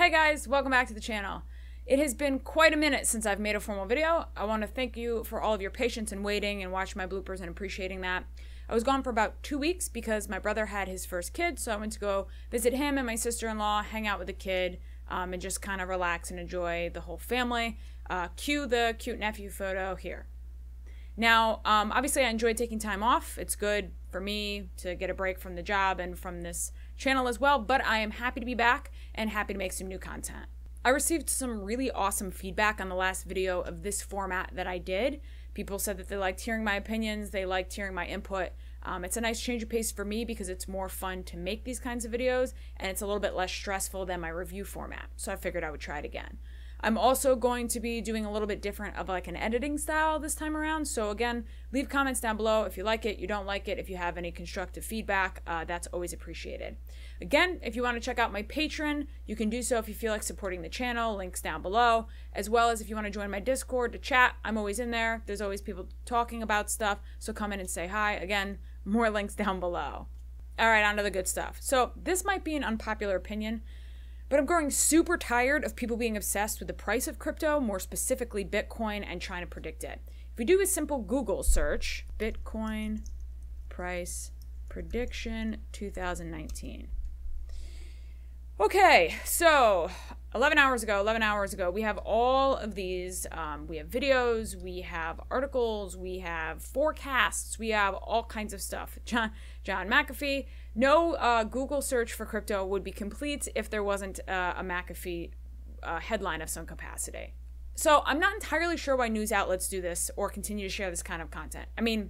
Hey guys, welcome back to the channel. It has been quite a minute since I've made a formal video. I want to thank you for all of your patience and waiting and watching my bloopers and appreciating that. I was gone for about 2 weeks because my brother had his first kid, so I went to go visit him and my sister-in-law, hang out with the kid, and just kind of relax and enjoy the whole family. Cue the cute nephew photo here. Now, obviously I enjoyed taking time off. It's good for me to get a break from the job and from this channel as well, but I am happy to be back and happy to make some new content. I received some really awesome feedback on the last video of this format that I did. People said that they liked hearing my opinions, they liked hearing my input. It's a nice change of pace for me because it's more fun to make these kinds of videos and it's a little bit less stressful than my review format, so I figured I would try it again. I'm also going to be doing a little bit different of like an editing style this time around. So again, leave comments down below if you like it, you don't like it, if you have any constructive feedback, that's always appreciated. Again, if you want to check out my Patreon, you can do so if you feel like supporting the channel, links down below, as well as if you want to join my Discord to chat, I'm always in there. There's always people talking about stuff, so come in and say hi. Again, more links down below. All right, on to the good stuff. So this might be an unpopular opinion, but I'm growing super tired of people being obsessed with the price of crypto, more specifically Bitcoin, and trying to predict it. If we do a simple Google search, Bitcoin price prediction 2019. Okay, so 11 hours ago, we have all of these, we have videos, we have articles, we have forecasts, we have all kinds of stuff. John McAfee, no Google search for crypto would be complete if there wasn't a McAfee headline of some capacity. So I'm not entirely sure why news outlets do this or continue to share this kind of content. I mean,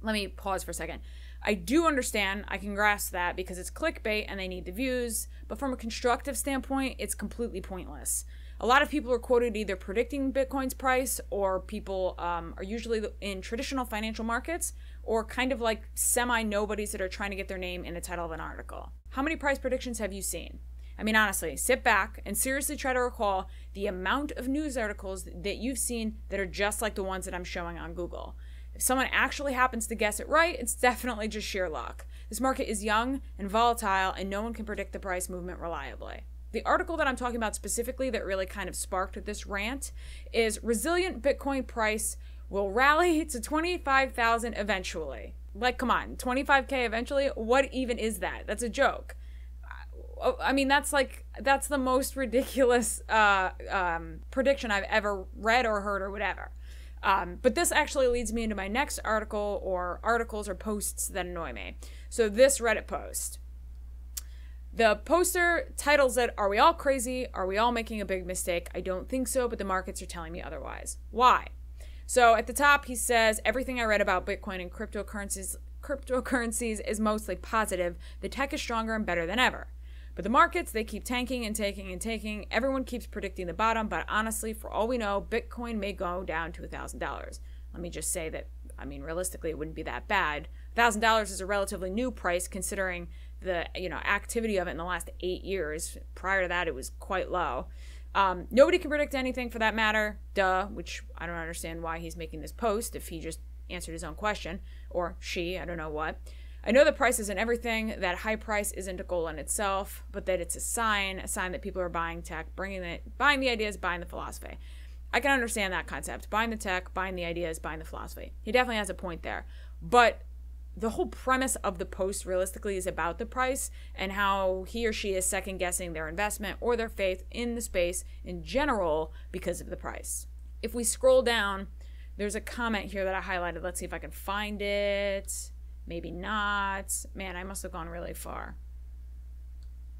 let me pause for a second. I do understand, I can grasp that because it's clickbait and they need the views, but from a constructive standpoint, it's completely pointless. A lot of people are quoted either predicting Bitcoin's price, or people are usually in traditional financial markets, or kind of like semi-nobodies that are trying to get their name in the title of an article. How many price predictions have you seen? I mean, honestly, sit back and seriously try to recall the amount of news articles that you've seen that are just like the ones that I'm showing on Google. If someone actually happens to guess it right, it's definitely just sheer luck. This market is young and volatile, and no one can predict the price movement reliably. The article that I'm talking about specifically that really kind of sparked this rant is Resilient Bitcoin Price Will Rally to 25,000 Eventually. Like, come on, 25K eventually? What even is that? That's a joke. I mean, that's the most ridiculous prediction I've ever read or heard or whatever. But this actually leads me into my next article, or articles or posts that annoy me. So this Reddit post. The poster titles it, "Are we all crazy? Are we all making a big mistake? I don't think so, but the markets are telling me otherwise." Why? So at the top he says, "Everything I read about Bitcoin and cryptocurrencies is mostly positive. The tech is stronger and better than ever. But the markets, they keep tanking and taking and taking. Everyone keeps predicting the bottom, but honestly, for all we know, Bitcoin may go down to $1,000. Let me just say that, I mean, realistically, it wouldn't be that bad. $1,000 is a relatively new price considering the, activity of it in the last 8 years. Prior to that, it was quite low. Nobody can predict anything for that matter. Duh, which I don't understand why he's making this post if he just answered his own question. Or she, I don't know what. I know the price isn't everything, that high price isn't a goal in itself, but that it's a sign that people are buying tech, buying the ideas, buying the philosophy. I can understand that concept. Buying the tech, buying the ideas, buying the philosophy. He definitely has a point there. But the whole premise of the post realistically is about the price and how he or she is second guessing their investment or their faith in the space in general because of the price. If we scroll down, there's a comment here that I highlighted. Let's see if I can find it. Maybe not. Man, I must have gone really far.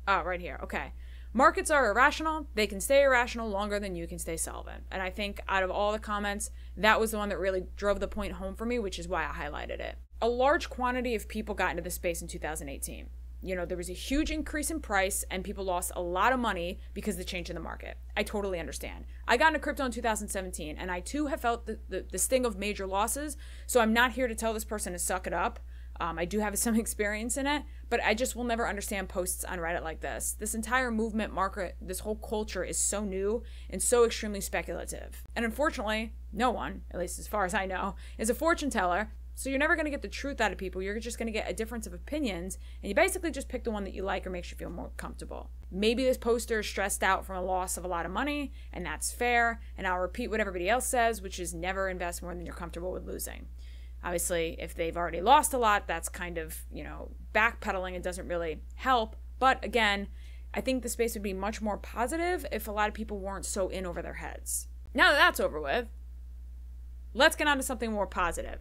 Oh, right here. Okay. Markets are irrational. They can stay irrational longer than you can stay solvent. And I think out of all the comments, that was the one that really drove the point home for me, which is why I highlighted it. A large quantity of people got into the space in 2018. There was a huge increase in price and people lost a lot of money because of the change in the market. I totally understand. I got into crypto in 2017 and I too have felt the sting of major losses. So I'm not here to tell this person to suck it up. I do have some experience in it, but I just will never understand posts on Reddit like this. This entire movement market, this whole culture is so new and so extremely speculative. And unfortunately, no one, at least as far as I know, is a fortune teller So you're never going to get the truth out of people. You're just going to get a difference of opinions, and you basically just pick the one that you like or makes you feel more comfortable. Maybe this poster is stressed out from a loss of a lot of money, and that's fair, and I'll repeat what everybody else says, which is never invest more than you're comfortable with losing. Obviously, if they've already lost a lot, that's kind of, backpedaling. It doesn't really help. But again, I think the space would be much more positive if a lot of people weren't so in over their heads. Now that that's over with, let's get on to something more positive.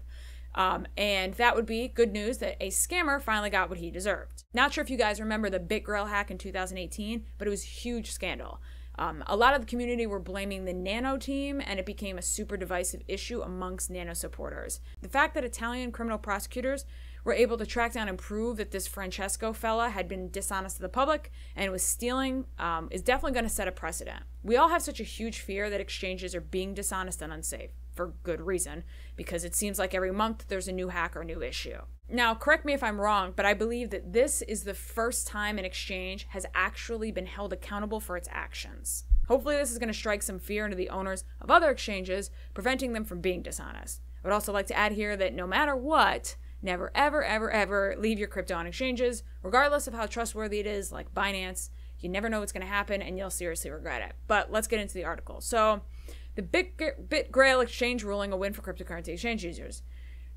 And that would be good news that a scammer finally got what he deserved. Not sure if you guys remember the Bitgrail hack in 2018, but it was a huge scandal. A lot of the community were blaming the Nano team, and it became a super divisive issue amongst Nano supporters. The fact that Italian criminal prosecutors were able to track down and prove that this Francesco fella had been dishonest to the public and was stealing is definitely going to set a precedent. We all have such a huge fear that exchanges are being dishonest and unsafe, for good reason, because it seems like every month there's a new hack or new issue. Now, correct me if I'm wrong, but I believe that this is the first time an exchange has actually been held accountable for its actions. Hopefully this is going to strike some fear into the owners of other exchanges, preventing them from being dishonest. I would also like to add here that no matter what, never, ever, ever, ever leave your crypto on exchanges, regardless of how trustworthy it is, like Binance. You never know what's going to happen, and you'll seriously regret it. But let's get into the article. So, the Bitgrail exchange ruling a win for cryptocurrency exchange users.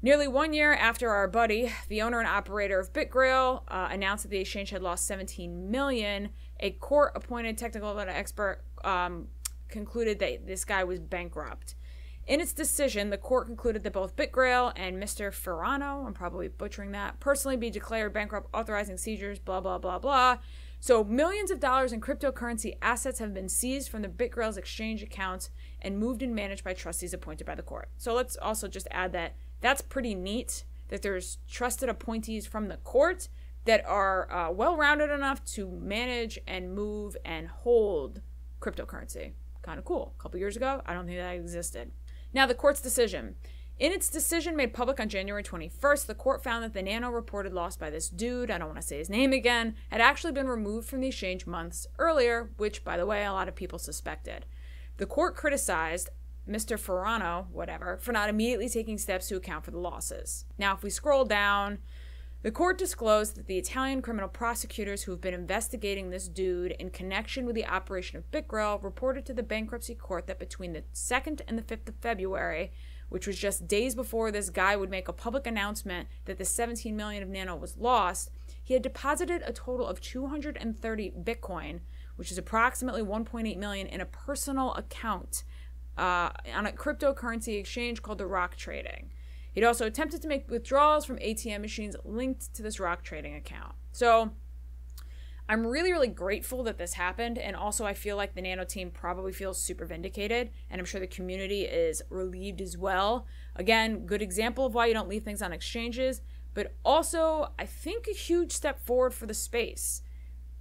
Nearly 1 year after our buddy, the owner and operator of Bitgrail, announced that the exchange had lost $17 million, a court-appointed technical expert concluded that this guy was bankrupt. In its decision, the court concluded that both Bitgrail and Mr. Ferrano, I'm probably butchering that, personally be declared bankrupt, authorizing seizures, blah, blah, blah, blah. So millions of dollars in cryptocurrency assets have been seized from the Bitgrail's exchange accounts and moved and managed by trustees appointed by the court. So let's also just add that that's pretty neat that there's trusted appointees from the court that are well-rounded enough to manage and move and hold cryptocurrency. Kind of cool. A couple years ago, I don't think that existed. Now, the court's decision. In its decision made public on January 21st, the court found that the Nano reported loss by this dude, I don't want to say his name again, had actually been removed from the exchange months earlier, which, by the way, a lot of people suspected. The court criticized Mr. Ferrano, whatever, for not immediately taking steps to account for the losses. Now, if we scroll down, the court disclosed that the Italian criminal prosecutors who have been investigating this dude in connection with the operation of Bitgrail reported to the bankruptcy court that between the 2nd and the 5th of February, which was just days before this guy would make a public announcement that the $17 million of Nano was lost, he had deposited a total of 230 Bitcoin, which is approximately 1.8 million, in a personal account on a cryptocurrency exchange called the Rock Trading. He'd also attempted to make withdrawals from ATM machines linked to this Rock Trading account. So I'm really, really grateful that this happened, and also I feel like the Nano team probably feels super vindicated, and I'm sure the community is relieved as well. Again, good example of why you don't leave things on exchanges, but also I think a huge step forward for the space.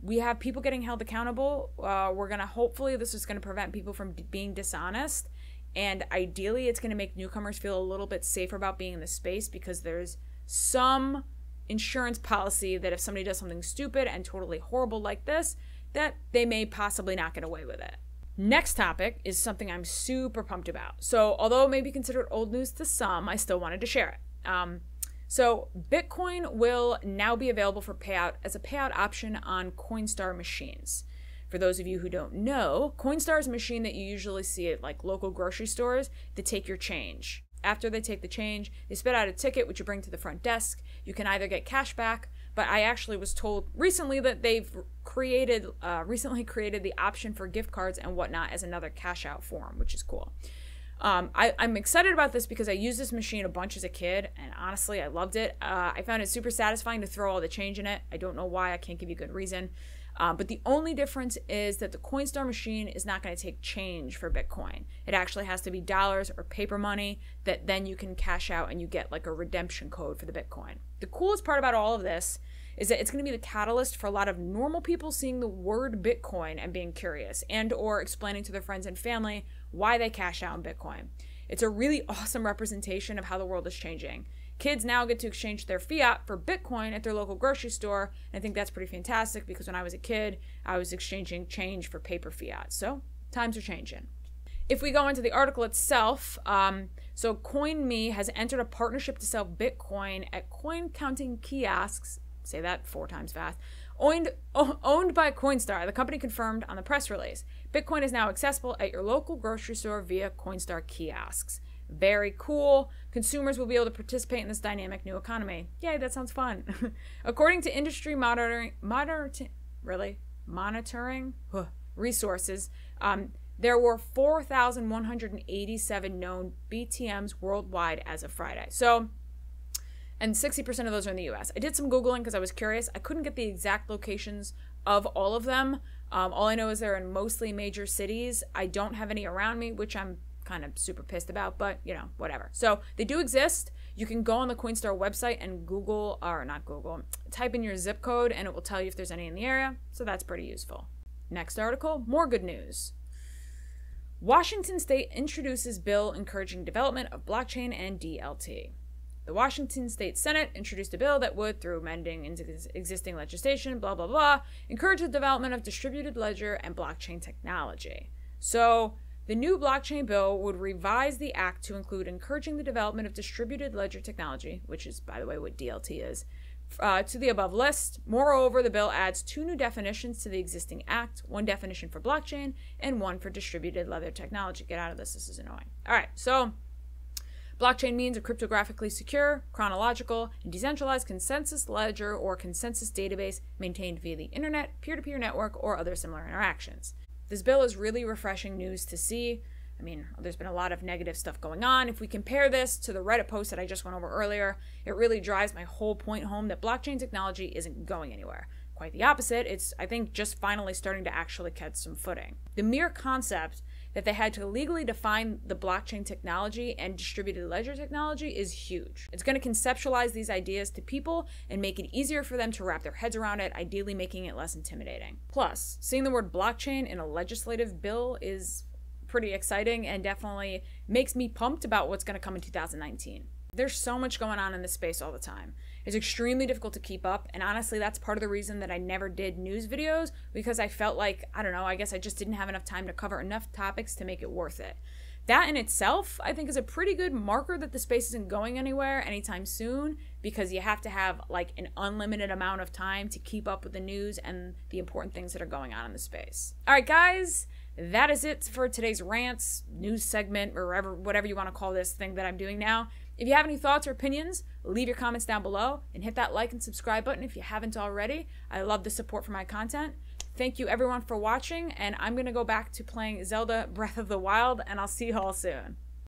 We have people getting held accountable. Hopefully this is going to prevent people from being dishonest, and ideally it's going to make newcomers feel a little bit safer about being in the space, because there's some insurance policy that if somebody does something stupid and totally horrible like this, that they may possibly not get away with it. Next topic is something I'm super pumped about. So although it may be considered old news to some, I still wanted to share it. So Bitcoin will now be available for payout as a payout option on Coinstar machines. For those of you who don't know, Coinstar is a machine that you usually see at like local grocery stores that take your change. After they take the change, they spit out a ticket which you bring to the front desk. You can either get cash back, but I actually was told recently that they've recently created the option for gift cards and whatnot as another cash out form, which is cool. I'm excited about this because I used this machine a bunch as a kid, and honestly, I loved it. I found it super satisfying to throw all the change in it. I don't know why. I can't give you a good reason. But the only difference is that the Coinstar machine is not going to take change for Bitcoin. It actually has to be dollars or paper money that then you can cash out and you get like a redemption code for the Bitcoin. The coolest part about all of this is that it's going to be the catalyst for a lot of normal people seeing the word Bitcoin and being curious, and or explaining to their friends and family why they cash out in Bitcoin. It's a really awesome representation of how the world is changing. Kids now get to exchange their fiat for Bitcoin at their local grocery store, and I think that's pretty fantastic because when I was a kid, I was exchanging change for paper fiat. So times are changing. If we go into the article itself, so CoinMe has entered a partnership to sell Bitcoin at coin counting kiosks, say that 4 times fast, owned by Coinstar. The company confirmed on the press release. Bitcoin is now accessible at your local grocery store via Coinstar kiosks. Very cool. Consumers will be able to participate in this dynamic new economy. Yay, that sounds fun. According to industry monitoring resources, there were 4,187 known BTMs worldwide as of Friday. So, and 60% of those are in the US. I did some Googling because I was curious. I couldn't get the exact locations of all of them. All I know is they're in mostly major cities. I don't have any around me, which I'm kind of super pissed about, but you know, whatever. So they do exist. You can go on the Coinstar website and type in your zip code and it will tell you if there's any in the area. So that's pretty useful. Next article, more good news. Washington State introduces bill encouraging development of blockchain and DLT. The Washington State Senate introduced a bill that would, through amending existing legislation, blah, blah, blah, encourage the development of distributed ledger and blockchain technology. So the new blockchain bill would revise the act to include encouraging the development of distributed ledger technology, which is, by the way, what DLT is, to the above list. Moreover, the bill adds 2 new definitions to the existing act, 1 definition for blockchain and 1 for distributed ledger technology. Get out of this. This is annoying. All right, so blockchain means a cryptographically secure, chronological, and decentralized consensus ledger or consensus database maintained via the internet, peer-to-peer network, or other similar interactions. This bill is really refreshing news to see. I mean, there's been a lot of negative stuff going on. If we compare this to the Reddit post that I just went over earlier, it really drives my whole point home that blockchain technology isn't going anywhere. Quite the opposite. It's, I think, just finally starting to actually catch some footing. The mere concept that they had to legally define the blockchain technology and distributed ledger technology is huge. It's going to conceptualize these ideas to people and make it easier for them to wrap their heads around it, ideally making it less intimidating. Plus, seeing the word blockchain in a legislative bill is pretty exciting and definitely makes me pumped about what's going to come in 2019. There's so much going on in this space all the time. It's extremely difficult to keep up, and honestly, that's part of the reason that I never did news videos, because I felt like, I don't know, I guess I just didn't have enough time to cover enough topics to make it worth it. That in itself, I think, is a pretty good marker that the space isn't going anywhere anytime soon, because you have to have like an unlimited amount of time to keep up with the news and the important things that are going on in the space. All right, guys, that is it for today's rants, news segment, or whatever you want to call this thing that I'm doing now. If you have any thoughts or opinions, leave your comments down below and hit that like and subscribe button if you haven't already. I love the support for my content. Thank you everyone for watching, and I'm going to go back to playing Zelda Breath of the Wild, and I'll see you all soon.